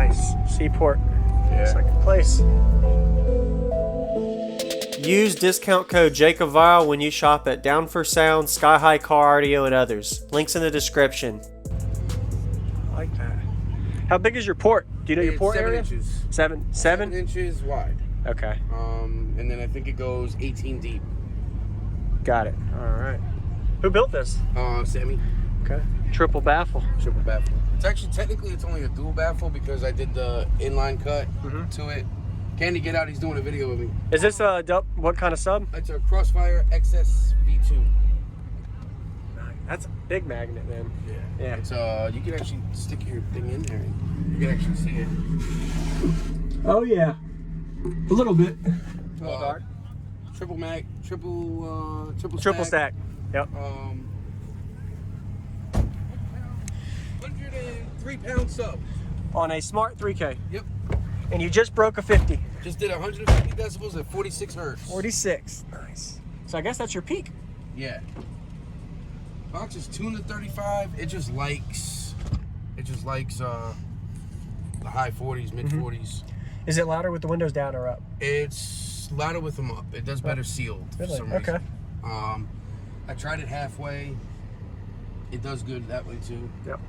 Nice. Seaport. Yeah. Looks like a place. Use discount code JacobVile when you shop at Down for Sound, Sky High Car Audio, and others. Links in the description. I like that. How big is your port? Do you know your port 7 area? inches. 7 7 inches wide. Okay. And then I think it goes 18 deep. Got it. All right. Who built this? Sammy. Okay. Triple baffle. Triple baffle. It's actually, technically, it's only a dual baffle because I did the inline cut to it. Candy, get out. He's doing a video with me. Is this a what kind of sub? It's a Crossfire XS V2. That's a big magnet, man. Yeah. It's you can actually stick your thing in there. You can actually see it. Oh yeah. A little bit. Dark. Triple mag, triple stack. Yep. 103 pound sub. On a smart 3K. Yep. And you just broke a 50. Just did 150 decibels at 46 hertz. 46. Nice. So I guess that's your peak. Yeah. Box is tuned to 35. It just likes the high 40s, mid 40s. Is it louder with the windows down or up? It's louder with them up. It does better sealed for some reason. Okay. I tried it halfway. It does good that way too. Yep.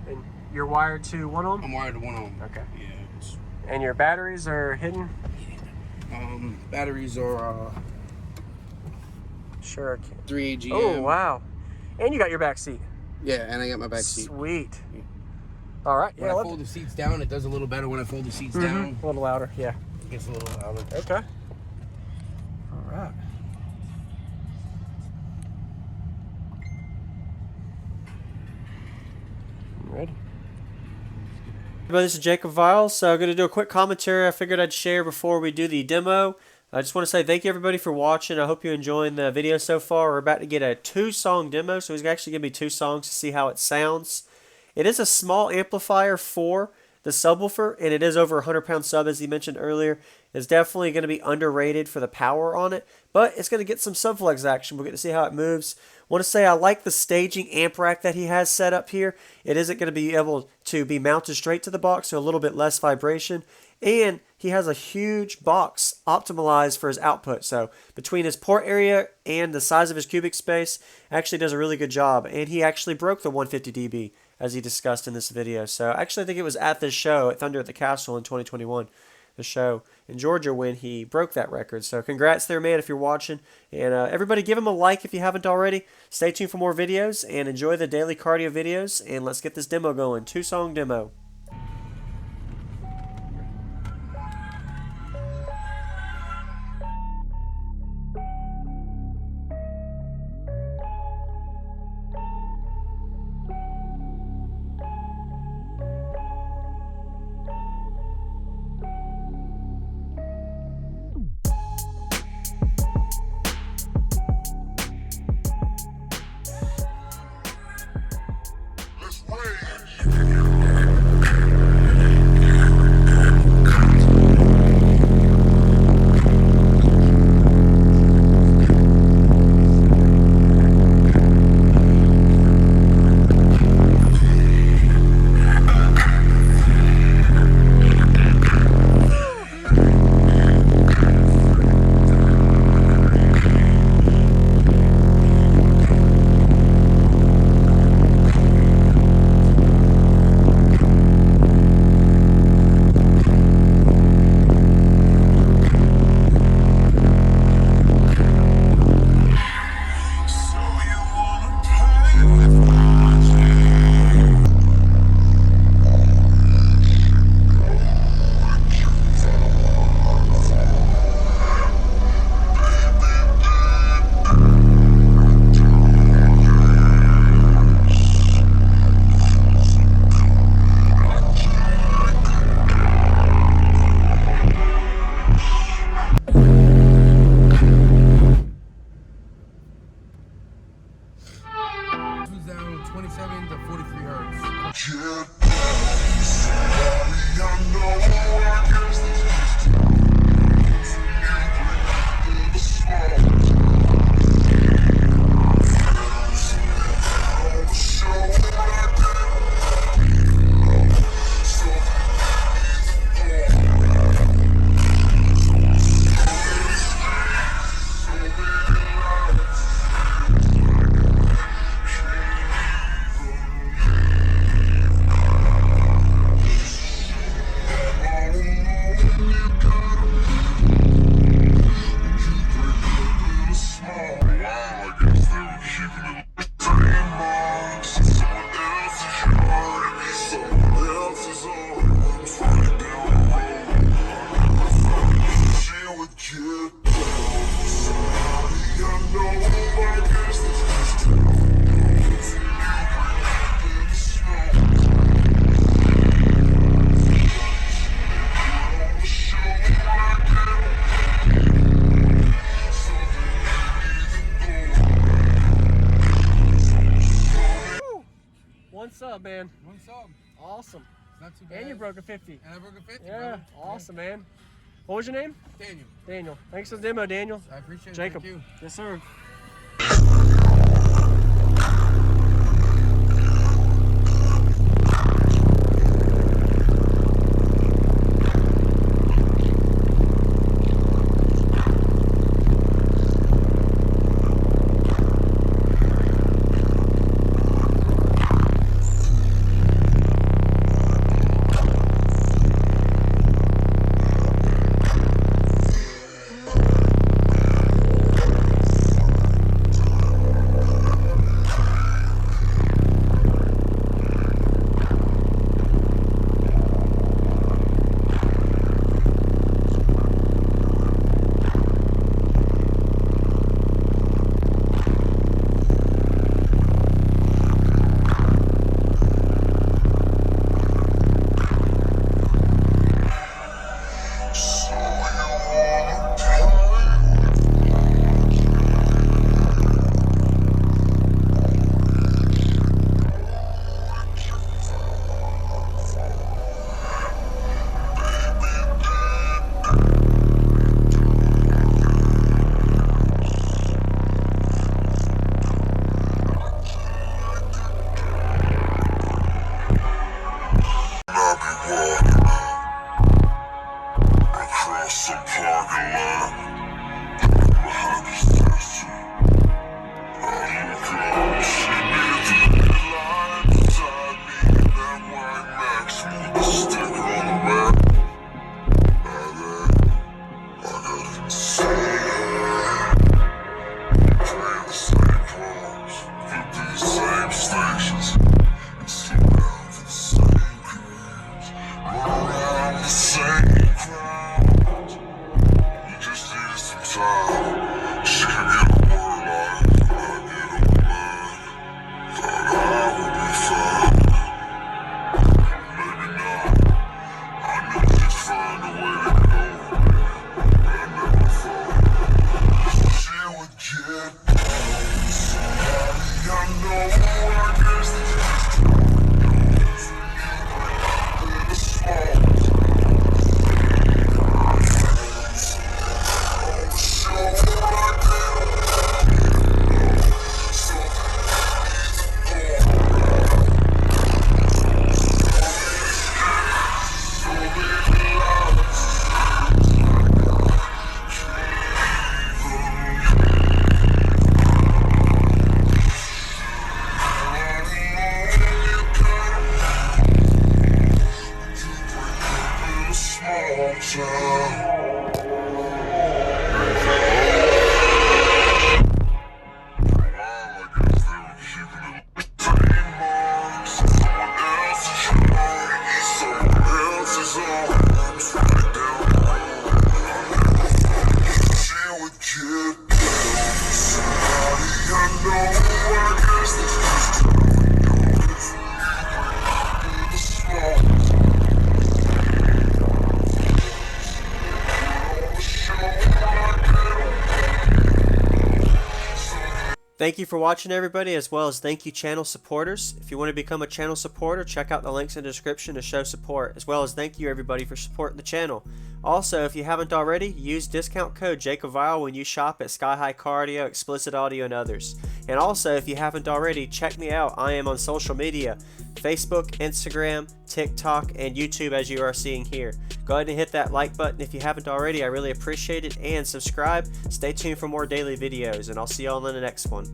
And you're wired to 1 ohm? I'm wired to 1 ohm. Okay. Yeah. And your batteries are hidden? Batteries are Sure. 3 AGM. Oh wow. And you got your back seat. Yeah, and I got my back seat. Sweet. Yeah. All right. When I fold the seats down, it does a little better when I fold the seats down. A little louder, yeah. It gets a little louder. Okay. All right. Ready? Everybody, this is Jacob Vile. So I'm going to do a quick commentary I figured I'd share before we do the demo. I just want to say thank you everybody for watching. I hope you're enjoying the video so far. We're about to get a 2-song demo, so he's actually going to be 2 songs to see how it sounds. It is a small amplifier for the subwoofer, and it is over 100-pound sub, as he mentioned earlier. It's definitely going to be underrated for the power on it, but it's going to get some subflex action. We'll get to see how it moves. I want to say I like the staging amp rack that he has set up here. It isn't going to be able to be mounted straight to the box, so a little bit less vibration. And he has a huge box optimized for his output. So between his port area and the size of his cubic space, actually does a really good job. And he actually broke the 150 dB, as he discussed in this video. So actually I think it was at this show at Thunder at the Castle in 2021, the show in Georgia, when he broke that record. So congrats there, man, if you're watching. And everybody give him a like if you haven't already. Stay tuned for more videos and enjoy the daily cardio videos. And let's get this demo going. 2-song demo. Down 27 to 43 hertz. up, man? What's up? Awesome. It's not too bad. And you broke a 50. And I broke a 50, Yeah, brother. awesome, man. What was your name? Daniel. Daniel. Thanks for the demo, Daniel. I appreciate it. Jacob. Thank you. Yes, sir. Thank you for watching, everybody, as well as thank you channel supporters. If you want to become a channel supporter, check out the links in the description to show support, as well as thank you everybody for supporting the channel. Also, if you haven't already, use discount code JacobVile when you shop at Sky High Cardio, Explicit Audio, and others. And also, if you haven't already, check me out. I am on social media, Facebook, Instagram, TikTok, and YouTube, as you are seeing here. Go ahead and hit that like button if you haven't already. I really appreciate it. And subscribe. Stay tuned for more daily videos, and I'll see y'all in the next one.